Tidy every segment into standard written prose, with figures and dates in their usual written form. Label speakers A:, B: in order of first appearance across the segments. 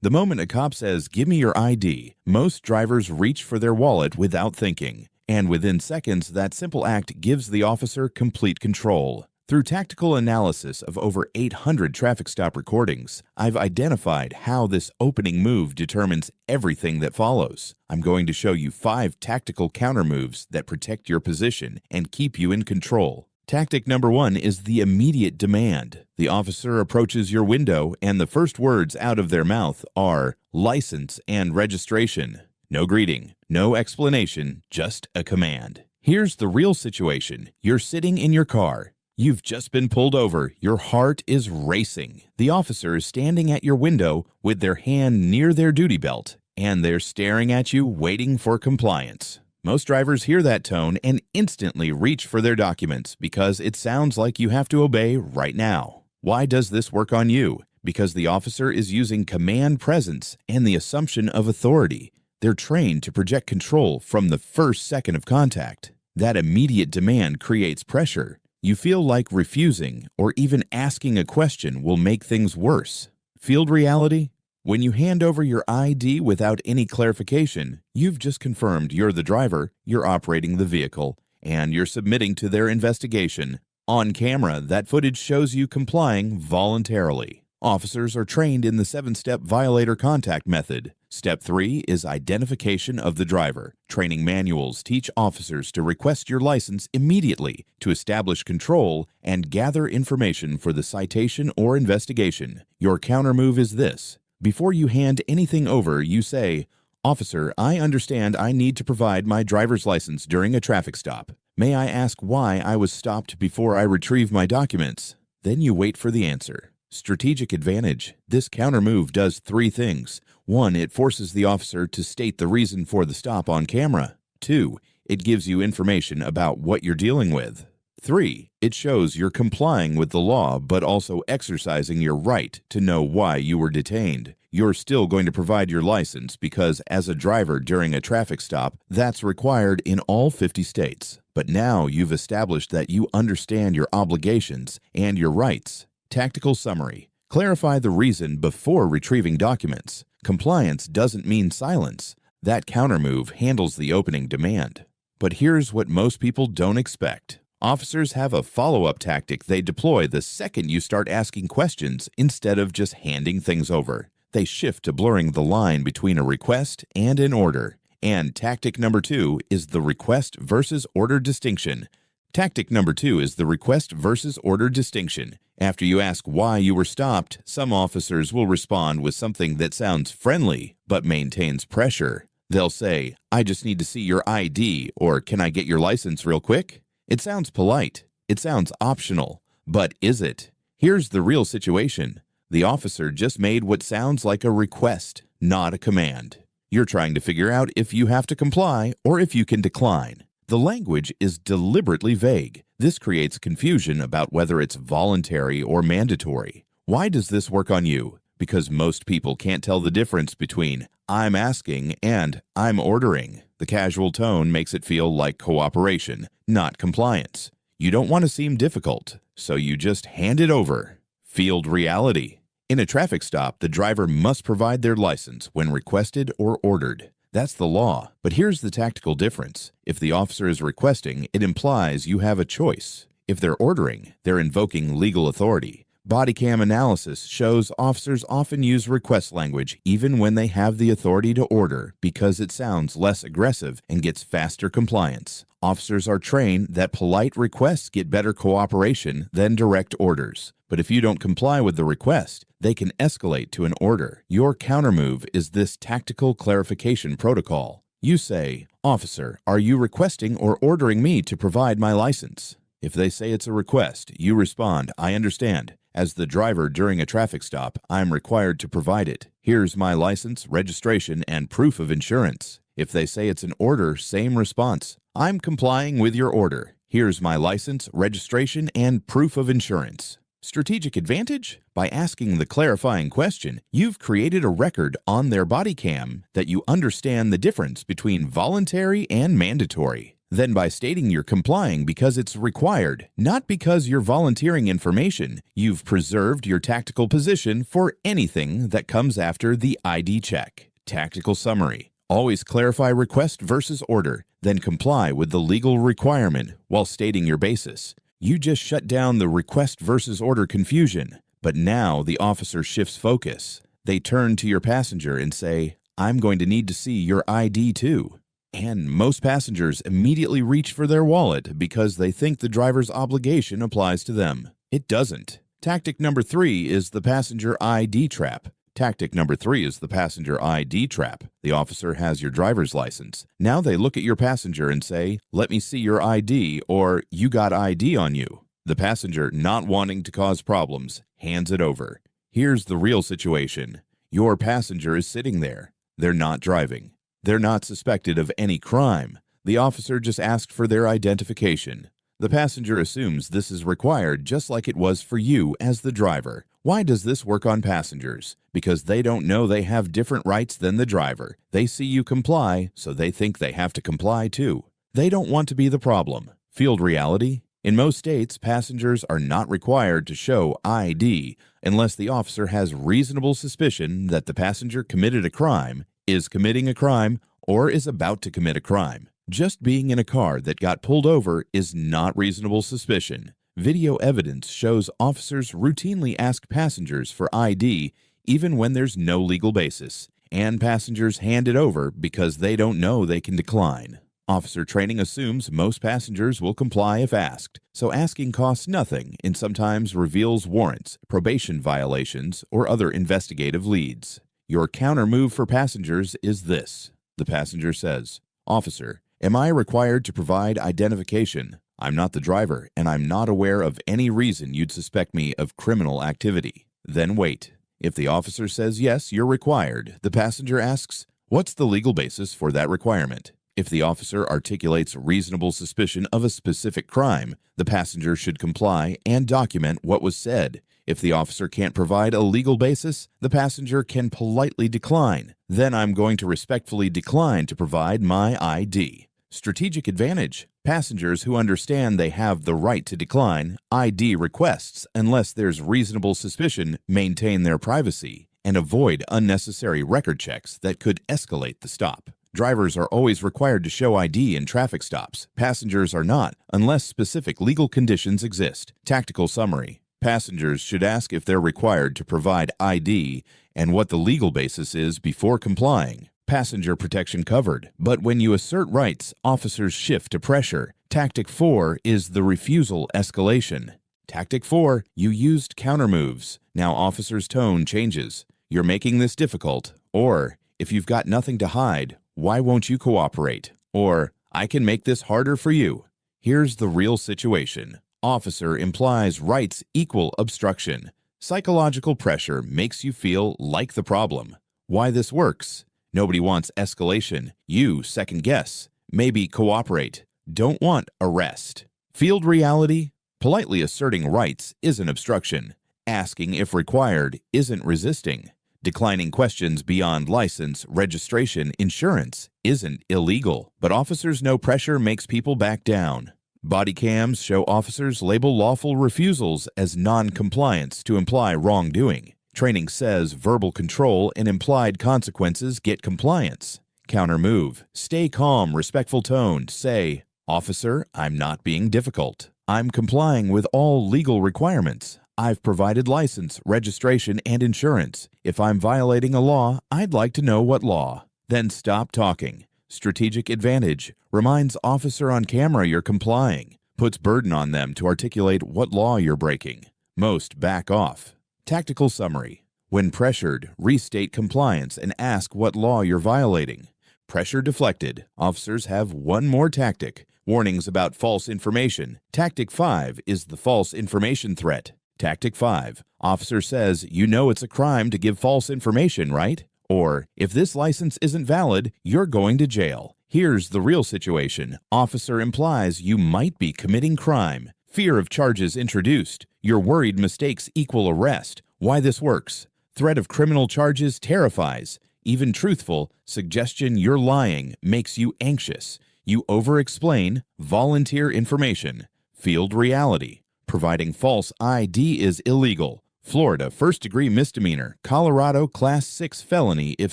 A: The moment a cop says, "Give me your ID," most drivers reach for their wallet without thinking. And within seconds, that simple act gives the officer complete control. Through tactical analysis of over 800 traffic stop recordings, I've identified how this opening move determines everything that follows. I'm going to show you 5 tactical counter moves that protect your position and keep you in control. Tactic number 1 is the immediate demand. The officer approaches your window, and the first words out of their mouth are license and registration. No greeting, no explanation, just a command. Here's the real situation. You're sitting in your car. You've just been pulled over. Your heart is racing. The officer is standing at your window with their hand near their duty belt, and they're staring at you, waiting for compliance. Most drivers hear that tone and instantly reach for their documents because it sounds like you have to obey right now. Why does this work on you? Because the officer is using command presence and the assumption of authority. They're trained to project control from the first second of contact. That immediate demand creates pressure. You feel like refusing or even asking a question will make things worse. Field reality? When you hand over your ID without any clarification, you've just confirmed you're the driver, you're operating the vehicle, and you're submitting to their investigation. On camera, that footage shows you complying voluntarily. Officers are trained in the 7-step violator contact method. Step 3 is identification of the driver. Training manuals teach officers to request your license immediately to establish control and gather information for the citation or investigation. Your counter move is this. Before you hand anything over, you say, "Officer, I understand I need to provide my driver's license during a traffic stop. May I ask why I was stopped before I retrieve my documents?" Then you wait for the answer. Strategic advantage. This counter move does 3 things. 1, it forces the officer to state the reason for the stop on camera. 2, it gives you information about what you're dealing with. 3, it shows you're complying with the law but also exercising your right to know why you were detained. You're still going to provide your license because as a driver during a traffic stop, that's required in all 50 states. But now you've established that you understand your obligations and your rights. Tactical summary. Clarify the reason before retrieving documents. Compliance doesn't mean silence. That counter move handles the opening demand. But here's what most people don't expect. Officers have a follow-up tactic they deploy the second you start asking questions instead of just handing things over. They shift to blurring the line between a request and an order. And tactic number 2 is the request versus order distinction. Tactic number 2 is the request versus order distinction. After you ask why you were stopped, some officers will respond with something that sounds friendly but maintains pressure. They'll say, "I just need to see your ID," or "Can I get your license real quick?" It sounds polite. It sounds optional. But is it? Here's the real situation. The officer just made what sounds like a request, not a command. You're trying to figure out if you have to comply or if you can decline. The language is deliberately vague. This creates confusion about whether it's voluntary or mandatory. Why does this work on you? Because most people can't tell the difference between "I'm asking" and "I'm ordering." The casual tone makes it feel like cooperation, not compliance. You don't want to seem difficult, so you just hand it over. Field reality. In a traffic stop, the driver must provide their license when requested or ordered. That's the law. But here's the tactical difference. If the officer is requesting, it implies you have a choice. If they're ordering, they're invoking legal authority. Body cam analysis shows officers often use request language even when they have the authority to order because it sounds less aggressive and gets faster compliance. Officers are trained that polite requests get better cooperation than direct orders. But if you don't comply with the request, they can escalate to an order. Your countermove is this tactical clarification protocol. You say, "Officer, are you requesting or ordering me to provide my license?" If they say it's a request, you respond, "I understand. As the driver during a traffic stop, I'm required to provide it. Here's my license, registration, and proof of insurance." If they say it's an order, same response. "I'm complying with your order. Here's my license, registration, and proof of insurance." Strategic advantage? By asking the clarifying question, you've created a record on their body cam that you understand the difference between voluntary and mandatory. Then by stating you're complying because it's required, not because you're volunteering information, you've preserved your tactical position for anything that comes after the ID check. Tactical summary. Always clarify request versus order, then comply with the legal requirement while stating your basis. You just shut down the request versus order confusion, but now the officer shifts focus. They turn to your passenger and say, "I'm going to need to see your ID too." And most passengers immediately reach for their wallet because they think the driver's obligation applies to them. It doesn't. Tactic number 3 is the passenger ID trap. Tactic number 3 is the passenger ID trap. The officer has your driver's license. Now they look at your passenger and say, "Let me see your ID," or "You got ID on you." The passenger, not wanting to cause problems, hands it over. Here's the real situation. Your passenger is sitting there. They're not driving. They're not suspected of any crime. The officer just asked for their identification. The passenger assumes this is required just like it was for you as the driver. Why does this work on passengers? Because they don't know they have different rights than the driver. They see you comply, so they think they have to comply too. They don't want to be the problem. Field reality? In most states, passengers are not required to show ID unless the officer has reasonable suspicion that the passenger committed a crime, is committing a crime, or is about to commit a crime. Just being in a car that got pulled over is not reasonable suspicion. Video evidence shows officers routinely ask passengers for ID even when there's no legal basis, and passengers hand it over because they don't know they can decline. Officer training assumes most passengers will comply if asked, so asking costs nothing and sometimes reveals warrants, probation violations, or other investigative leads. Your counter move for passengers is this. The passenger says, "Officer, am I required to provide identification? I'm not the driver, and I'm not aware of any reason you'd suspect me of criminal activity." Then wait. If the officer says yes, you're required, the passenger asks, "What's the legal basis for that requirement?" If the officer articulates reasonable suspicion of a specific crime, the passenger should comply and document what was said. If the officer can't provide a legal basis, the passenger can politely decline. Then I'm going to respectfully decline to provide my ID. Strategic advantage. Passengers who understand they have the right to decline ID requests unless there's reasonable suspicion maintain their privacy and avoid unnecessary record checks that could escalate the stop. Drivers are always required to show ID in traffic stops. Passengers are not, unless specific legal conditions exist. Tactical summary. Passengers should ask if they're required to provide ID and what the legal basis is before complying. Passenger protection covered, but when you assert rights, officers shift to pressure. Tactic 4 is the refusal escalation. Tactic 4, you used countermoves. Now officer's tone changes. "You're making this difficult," or "If you've got nothing to hide, why won't you cooperate?" Or "I can make this harder for you." Here's the real situation. Officer implies rights equal obstruction. Psychological pressure makes you feel like the problem. Why this works? Nobody wants escalation. You second guess. Maybe cooperate. Don't want arrest. Field reality? Politely asserting rights isn't obstruction. Asking if required isn't resisting. Declining questions beyond license, registration, insurance isn't illegal. But officers know pressure makes people back down. Body cams show officers label lawful refusals as non-compliance to imply wrongdoing. Training says verbal control and implied consequences get compliance. Counter move. Stay calm, respectful tone. Say, "Officer, I'm not being difficult. I'm complying with all legal requirements. I've provided license, registration, and insurance. If I'm violating a law, I'd like to know what law." Then stop talking. Strategic advantage. Reminds officer on camera you're complying. Puts burden on them to articulate what law you're breaking. Most back off. Tactical summary. When pressured, restate compliance and ask what law you're violating. Pressure deflected. Officers have one more tactic. Warnings about false information. Tactic 5 is the false information threat. Tactic 5. Officer says, "You know it's a crime to give false information, right?" Or, "If this license isn't valid, you're going to jail." Here's the real situation. Officer implies you might be committing crime. Fear of charges introduced. You're worried mistakes equal arrest. Why this works? Threat of criminal charges terrifies. Even truthful suggestion you're lying makes you anxious. You over-explain, volunteer information. Field reality. Providing false ID is illegal. Florida, first-degree misdemeanor. Colorado, class 6 felony if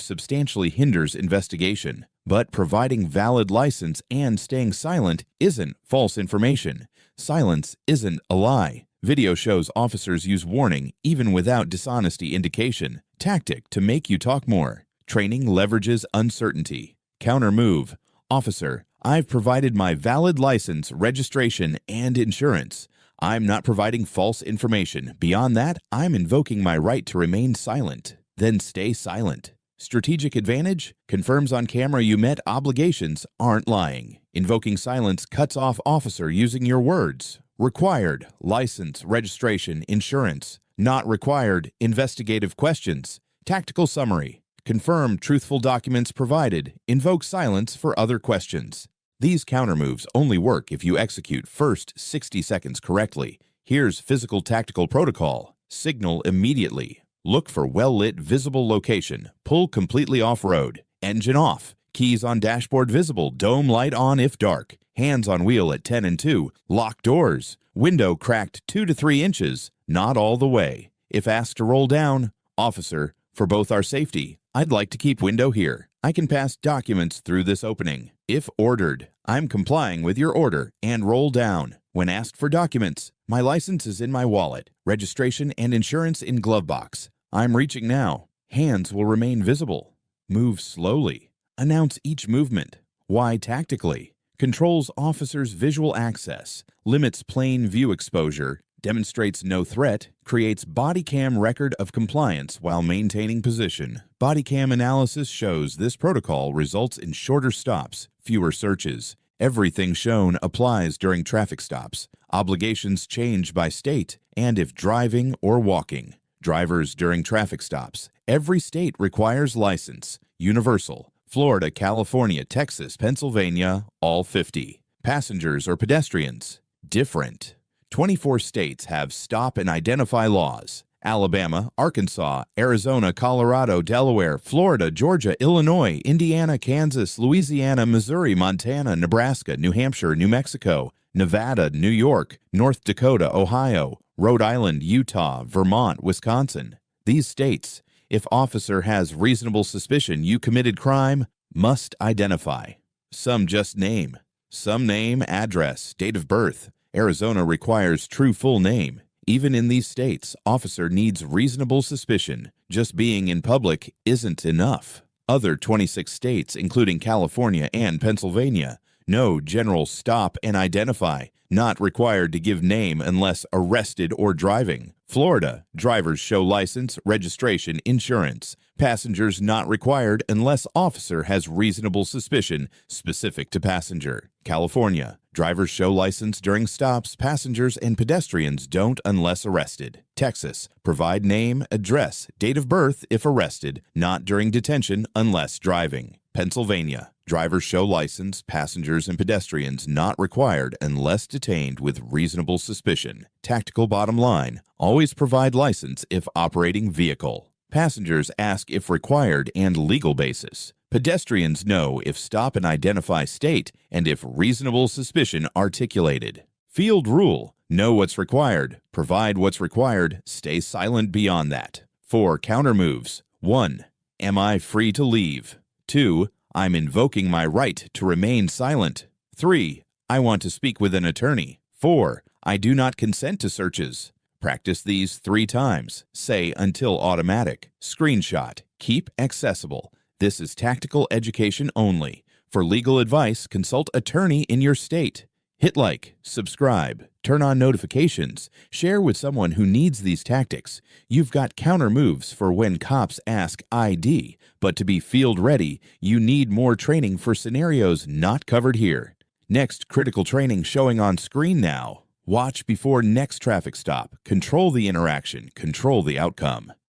A: substantially hinders investigation. But providing valid license and staying silent isn't false information. Silence isn't a lie. Video shows officers use warning even without dishonesty indication. Tactic to make you talk more. Training leverages uncertainty. Counter move. Officer, I've provided my valid license, registration, and insurance. I'm not providing false information. Beyond that, I'm invoking my right to remain silent. Then stay silent. Strategic advantage? Confirms on camera you met obligations, aren't lying. Invoking silence cuts off officer using your words. Required, license, registration, insurance. Not required, investigative questions. Tactical summary. Confirm truthful documents provided. Invoke silence for other questions. These countermoves only work if you execute first 60 seconds correctly. Here's physical tactical protocol. Signal immediately. Look for well-lit visible location. Pull completely off-road. Engine off. Keys on dashboard visible. Dome light on if dark. Hands on wheel at 10 and 2. Lock doors. Window cracked 2 to 3 inches. Not all the way. If asked to roll down, officer, for both our safety, I'd like to keep window here. I can pass documents through this opening. If ordered, I'm complying with your order and roll down. When asked for documents, my license is in my wallet, registration and insurance in glove box. I'm reaching now. Hands will remain visible. Move slowly. Announce each movement. Why tactically? Controls officers' visual access, limits plain view exposure, demonstrates no threat, creates body cam record of compliance while maintaining position. Body cam analysis shows this protocol results in shorter stops, fewer searches. Everything shown applies during traffic stops. Obligations change by state and if driving or walking. Drivers during traffic stops. Every state requires license. Universal. Florida, California, Texas, Pennsylvania, all 50. Passengers or pedestrians. Different. 24 states have stop and identify laws. Alabama, Arkansas, Arizona, Colorado, Delaware, Florida, Georgia, Illinois, Indiana, Kansas, Louisiana, Missouri, Montana, Nebraska, New Hampshire, New Mexico, Nevada, New York, North Dakota, Ohio, Rhode Island, Utah, Vermont, Wisconsin. These states, if officer has reasonable suspicion you committed crime, must identify. Some just name. Some name, address, date of birth. Arizona requires true full name. Even in these states, officer needs reasonable suspicion. Just being in public isn't enough. Other 26 states, including California and Pennsylvania, no general stop and identify. Not required to give name unless arrested or driving. Florida, drivers show license, registration, insurance. Passengers not required unless officer has reasonable suspicion specific to passenger. California, drivers show license during stops. Passengers and pedestrians don't unless arrested. Texas, provide name, address, date of birth if arrested, not during detention unless driving. Pennsylvania, drivers show license, passengers and pedestrians not required unless detained with reasonable suspicion. Tactical bottom line, always provide license if operating vehicle. Passengers ask if required and legal basis. Pedestrians know if stop and identify state and if reasonable suspicion articulated. Field rule, know what's required, provide what's required, stay silent beyond that. 4 counter moves. 1. Am I free to leave? 2. I'm invoking my right to remain silent. 3. I want to speak with an attorney. 4. I do not consent to searches. Practice these 3 times. Say until automatic. Screenshot. Keep accessible. This is tactical education only. For legal advice, consult attorney in your state. Hit like, subscribe, turn on notifications, share with someone who needs these tactics. You've got counter moves for when cops ask ID, but to be field ready, you need more training for scenarios not covered here. Next critical training showing on screen now. Watch before next traffic stop. Control the interaction, control the outcome.